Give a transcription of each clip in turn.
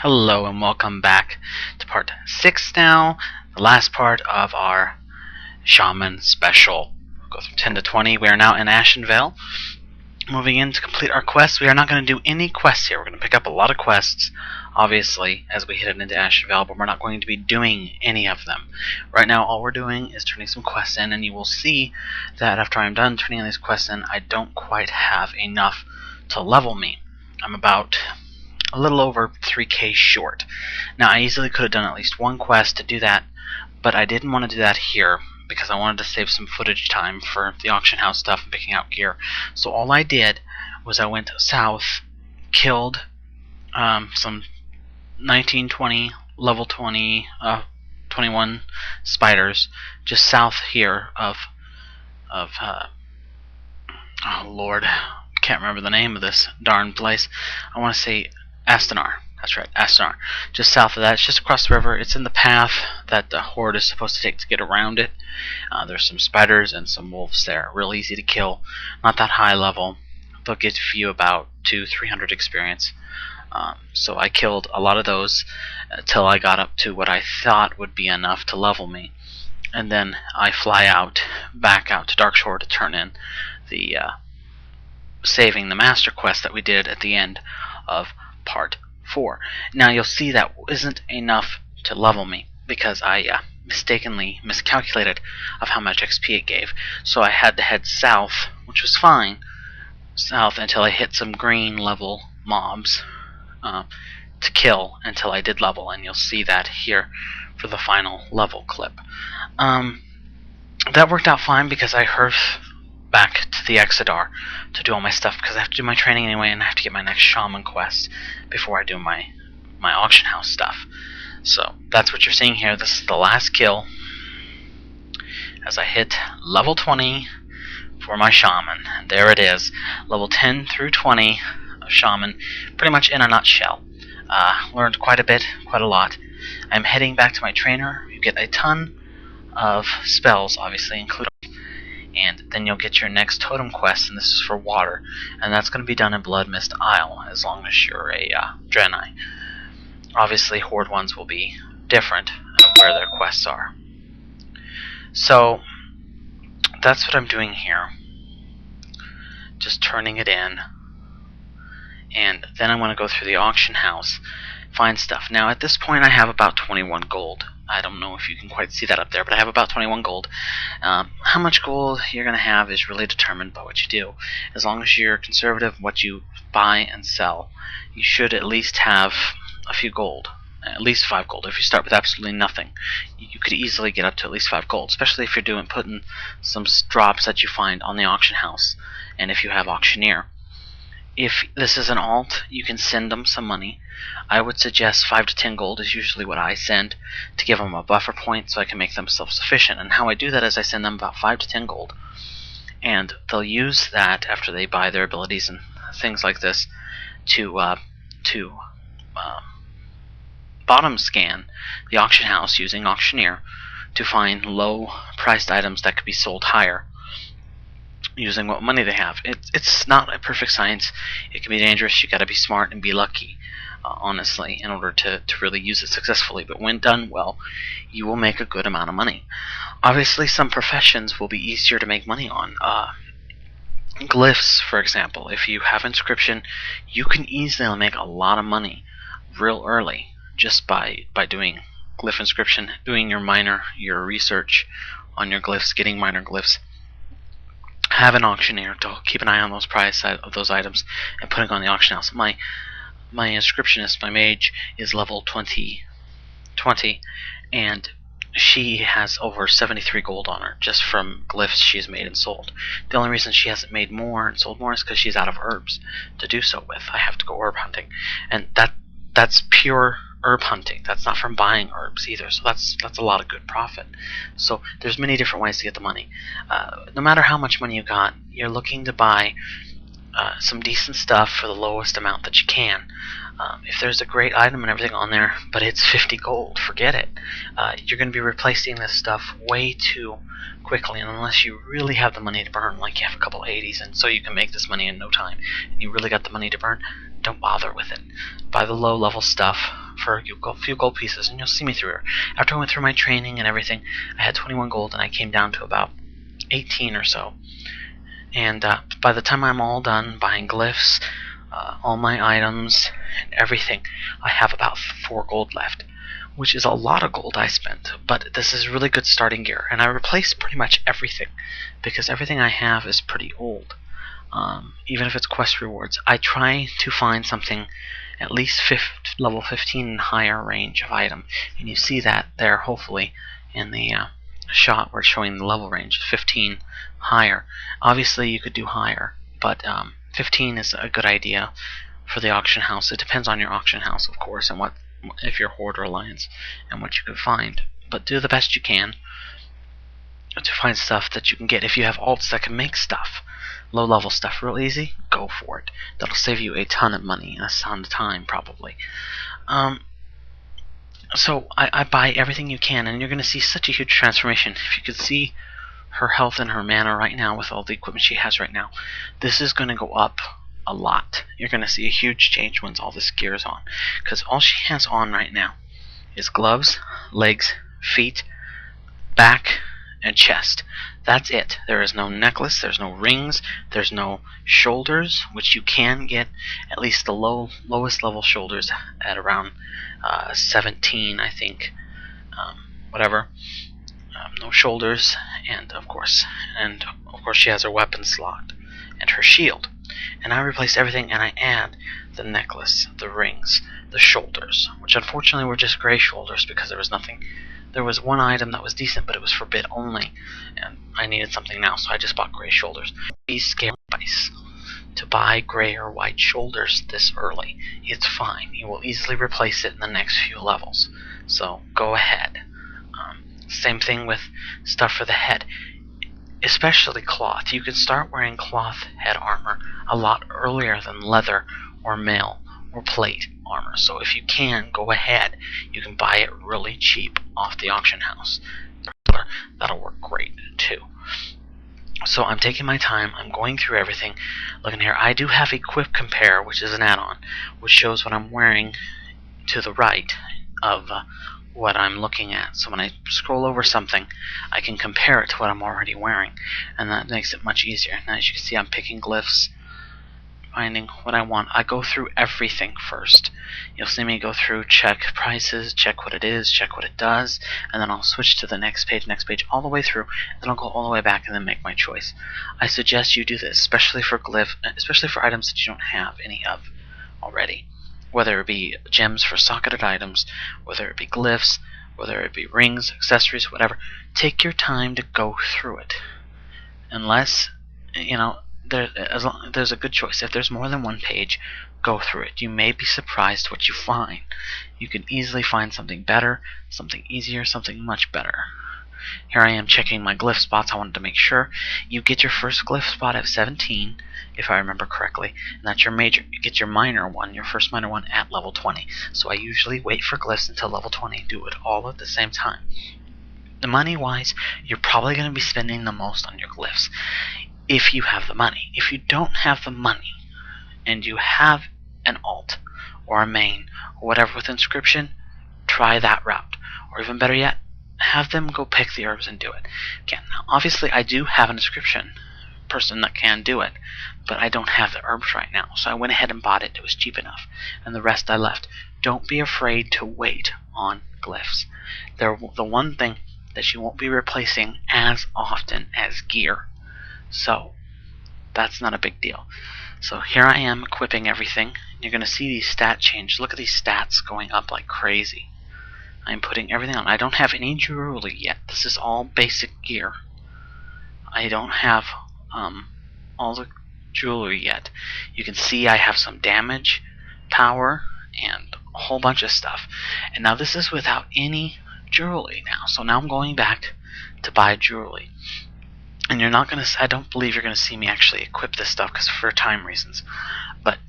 Hello and welcome back to part 6 now, the last part of our Shaman special. We'll go from 10 to 20. We are now in Ashenvale. Moving in to complete our quests. We are not going to do any quests here. We're going to pick up a lot of quests, obviously, as we head into Ashenvale, but we're not going to be doing any of them. Right now, all we're doing is turning some quests in, and you will see that after I'm done turning these quests in, I don't quite have enough to level me. I'm about a little over 3k short. Now, I easily could have done at least one quest to do that, but I didn't want to do that here because I wanted to save some footage time for the auction house stuff and picking out gear. So all I did was I went south, killed some 19, 20, level 20, 21 spiders just south here of oh lord, can't remember the name of this darn place. I want to say Astanar. That's right, Astanar. Just south of that. It's just across the river. It's in the path that the horde is supposed to take to get around it. There's some spiders and some wolves there. Real easy to kill. Not that high level. They'll get you about 200-300 experience. So I killed a lot of those until I got up to what I thought would be enough to level me. And then I fly back out to Darkshore to turn in the saving the master quest that we did at the end of part 4. Now you'll see that isn't enough to level me because I mistakenly miscalculated of how much XP it gave. So I had to head south, which was fine, south until I hit some green level mobs to kill until I did level, and you'll see that here for the final level clip. That worked out fine because I hurried back to the Exodar to do all my stuff because I have to do my training anyway, and I have to get my next Shaman quest before I do my auction house stuff. So that's what you're seeing here. This is the last kill as I hit level 20 for my Shaman. And there it is, level 10 through 20 of Shaman, pretty much in a nutshell. Learned quite a bit, quite a lot. I'm heading back to my trainer. You get a ton of spells, obviously, including, and then you'll get your next totem quest, and this is for water, and that's going to be done in Blood Mist Isle as long as you're a Draenei. Obviously horde ones will be different where their quests are. So that's what I'm doing here, just turning it in, and then I'm going to go through the auction house, find stuff. Now at this point I have about 21 gold. I don't know if you can quite see that up there, but I have about 21 gold. How much gold you're going to have is really determined by what you do. As long as you're conservative in what you buy and sell, you should at least have a few gold, at least 5 gold. If you start with absolutely nothing, you could easily get up to at least 5 gold, especially if you're putting some drops that you find on the auction house, and if you have Auctioneer. If this is an alt, you can send them some money. I would suggest 5 to 10 gold is usually what I send to give them a buffer point so I can make them self-sufficient. And how I do that is I send them about 5 to 10 gold. And they'll use that after they buy their abilities and things like this to bottom scan the auction house using Auctioneer to find low-priced items that could be sold higher, using what money they have. It's not a perfect science. It can be dangerous. You got to be smart and be lucky, honestly, in order to really use it successfully. But when done well, you will make a good amount of money. Obviously, some professions will be easier to make money on. Glyphs, for example. If you have inscription, you can easily make a lot of money real early just by doing glyph inscription, doing your research on your glyphs, getting minor glyphs. Have an auctioneer to keep an eye on those price of those items and putting on the auction house. My inscriptionist, my mage, is level 20, and she has over 73 gold on her just from glyphs she's made and sold. The only reason she hasn't made more and sold more is because she's out of herbs to do so with. I have to go herb hunting, and that's pure herb hunting. That's not from buying herbs either, so that's a lot of good profit. So there's many different ways to get the money. No matter how much money you got, you're looking to buy some decent stuff for the lowest amount that you can. If there's a great item and everything on there, but it's 50 gold, forget it. You're going to be replacing this stuff way too quickly, and unless you really have the money to burn, like you have a couple 80s, and so you can make this money in no time, and you really got the money to burn, don't bother with it. Buy the low level stuff for a few gold pieces, and you'll see me through her. After I went through my training and everything, I had 21 gold, and I came down to about 18 or so. And by the time I'm all done buying glyphs, all my items, and everything, I have about 4 gold left, which is a lot of gold I spent, but this is really good starting gear, and I replaced pretty much everything, because everything I have is pretty old. Even if it's quest rewards, I try to find something at least level 15 and higher range of item, and you see that there hopefully in the shot where it's showing the level range, 15 higher. Obviously you could do higher, but 15 is a good idea for the auction house. It depends on your auction house, of course, and what if you're Horde or Alliance and what you could find. But do the best you can to find stuff that you can get. If you have alts that can make stuff, low level stuff real easy, go for it. That'll save you a ton of money and a ton of time probably. So I buy everything you can, and you're going to see such a huge transformation. If you could see her health and her mana right now with all the equipment she has right now, this is going to go up a lot. You're going to see a huge change once all this gear is on, because all she has on right now is gloves, legs, feet, back, and chest. That's it. There is no necklace, there's no rings, there's no shoulders, which you can get at least the lowest level shoulders at around 17, I think. Whatever. No shoulders, and of course she has her weapon slot and her shield. And I replaced everything, and I add the necklace, the rings, the shoulders, which unfortunately were just gray shoulders because there was nothing. There was one item that was decent, but it was for bid only, and I needed something now, so I just bought gray shoulders. Be scared to buy gray or white shoulders this early. It's fine. You will easily replace it in the next few levels. So go ahead. Same thing with stuff for the head, especially cloth. You can start wearing cloth head armor a lot earlier than leather or mail or plate armor. So if you can, go ahead. You can buy it really cheap off the auction house. That'll work great too. So I'm taking my time. I'm going through everything. Looking here, I do have Equip Compare, which is an add-on, which shows what I'm wearing to the right of what I'm looking at. So when I scroll over something, I can compare it to what I'm already wearing, and that makes it much easier. Now, as you can see, I'm picking glyphs, finding what I want. I go through everything first. You'll see me go through, check prices, check what it is, check what it does, and then I'll switch to the next page, all the way through, then I'll go all the way back and then make my choice. I suggest you do this, especially for items that you don't have any of already. Whether it be gems for socketed items, whether it be glyphs, whether it be rings, accessories, whatever. Take your time to go through it. Unless, there's a good choice. If there's more than one page, go through it. You may be surprised what you find. You can easily find something better, something easier, something much better. Here I am checking my glyph spots. I wanted to make sure. You get your first glyph spot at 17, if I remember correctly, and that's your major. You get your minor one, your first minor one, at level 20. So I usually wait for glyphs until level 20, do it all at the same time. The money-wise, you're probably going to be spending the most on your glyphs if you have the money. If you don't have the money, and you have an alt, or a main, or whatever with inscription, try that route. Or even better yet, have them go pick the herbs and do it. Again, now obviously I do have an inscription person that can do it, but I don't have the herbs right now, so I went ahead and bought it. It was cheap enough, and the rest I left. Don't be afraid to wait on glyphs. They're the one thing that you won't be replacing as often as gear, so that's not a big deal. So here I am equipping everything. You're going to see these stat changes. Look at these stats going up like crazy. I'm putting everything on. I don't have any jewelry yet. This is all basic gear. I don't have all the jewelry yet. You can see I have some damage, power, and a whole bunch of stuff. And now this is without any jewelry now. So now I'm going back to buy jewelry. And you're not going to, I don't believe you're going to see me actually equip this stuff because for time reasons. But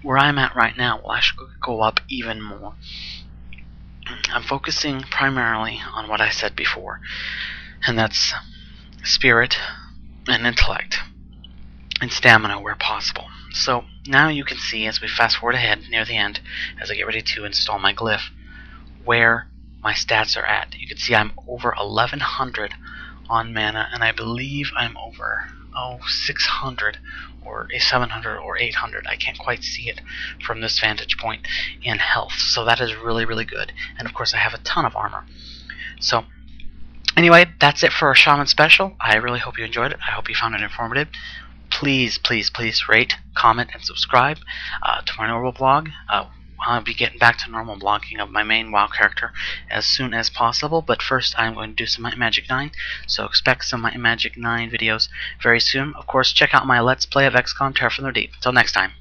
where I'm at right now will actually go up even more. I'm focusing primarily on what I said before, and that's spirit and intellect. and stamina where possible. So now you can see, as we fast forward ahead near the end, as I get ready to install my glyph, where my stats are at. You can see I'm over 1100 on mana, and I believe I'm over 600 or 700 or 800. I can't quite see it from this vantage point in health. So that is really, really good. And of course I have a ton of armor. So anyway, that's it for our Shaman special. I really hope you enjoyed it. I hope you found it informative. Please, please, please rate, comment, and subscribe to my normal blog. I'll be getting back to normal blogging of my main WoW character as soon as possible, but first I'm going to do some Might and Magic 9, so expect some Might and Magic 9 videos very soon. Of course, check out my Let's Play of XCOM Terra from the Deep. Until next time.